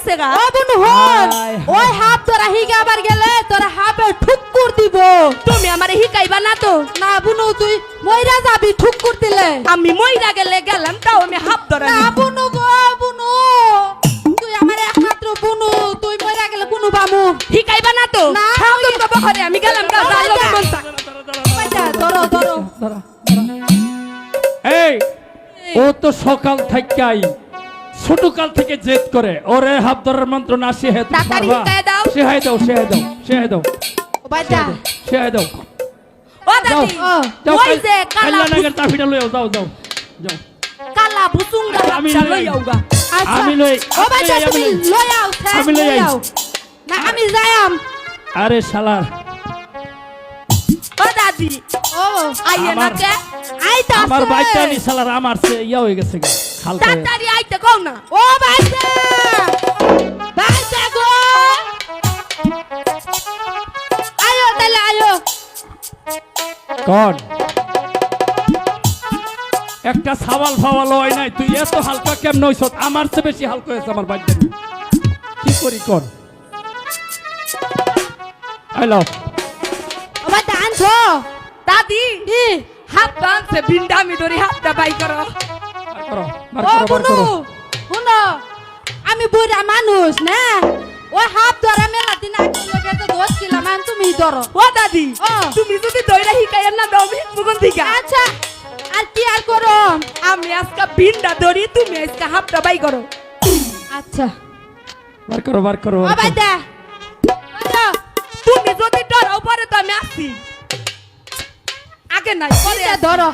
গেছে গা ও বুনু হন ওই হাফ তোরা হিগাবার গেলে তোরা হাফে ঠুকুর দিব তুমি আমারে হিকাইবা না তো না বুনু তুই মইরা যাবি ঠুকুর দিলে আমি মইরা গেলে গেলাম তাও আমি হাফ ধরা না বুনু গো বুনু তুই আমার একমাত্র বুনু তুই মইরা গেলে বুনু বামু হিকাইবা না তো না, খাও তুমি বাবা ঘরে আমি গেলাম গা ও জালো বাবা। মনসা বাজা ধরো ধরো এই ও তো সকাল থেকেই ছোটকাল থেকে জেদ করে ওরে হাত ধরার মন্ত্র না শিখে তুমি তাড়াতাড়ি পারবা শিখায় দাও। শিখাই দাও শিখাই দাও শিখাই দাও বাজা শিখাই দাও ও দাদি ও, যাও ওই যে কালা নাগের চাবিটা লইও যাও যাও যাও কালা বুসুঙ্গা আমি বাচ্চা লই। লই আউগা আচ্ছা আমি লই ও বাজা আমি তুমি লই। লই আও আমি লই আইছি। না আমি যাইম আরে শালার ও দাদি ও আইয়ে না আমার- কে আইতা আমার বাইকটা নি শালার আমার সে ইয়া হয়ে গেছে গা, হালকা হয়ে। তাড়াতাড়ি আইতে কও না ও বাজা বাজা গো আয়ো তাহলে আয়ো কোন একটা সাওয়াল ফাওয়াল হয় নাই তুই এত হালকা কেমন হইছ আমার চেয়ে বেশি হালকা হয়েছে আমার বাইকটা নি। কি করি কোন হ্যালো ও বাজা আনছো দাদি কি হাত বাঁধছে বিন্ডা আমি ধরি হাতটা বাই করো বার করো বার ও করো বার বুনু করো শুনো আমি বুড়া মানুষ না ওই হাফ ধরা মেলা দিন আগে লোকে তো দোষ ছিলাম আর তুমি ধরো ও দাদি ও। তুমি যদি দইরা হিকাইয়া না দাও আমি মুগন দিকা আচ্ছা আর কি আর করো আমি আজকে বিন্ডা ধরি তুমি আজকে হাতটা বাই করো আচ্ছা বার করো বার করো ও বার করো। বাইদা তুমি যদি ডরাও পরে তো আমি আসছি আগে নাই পরে ধরো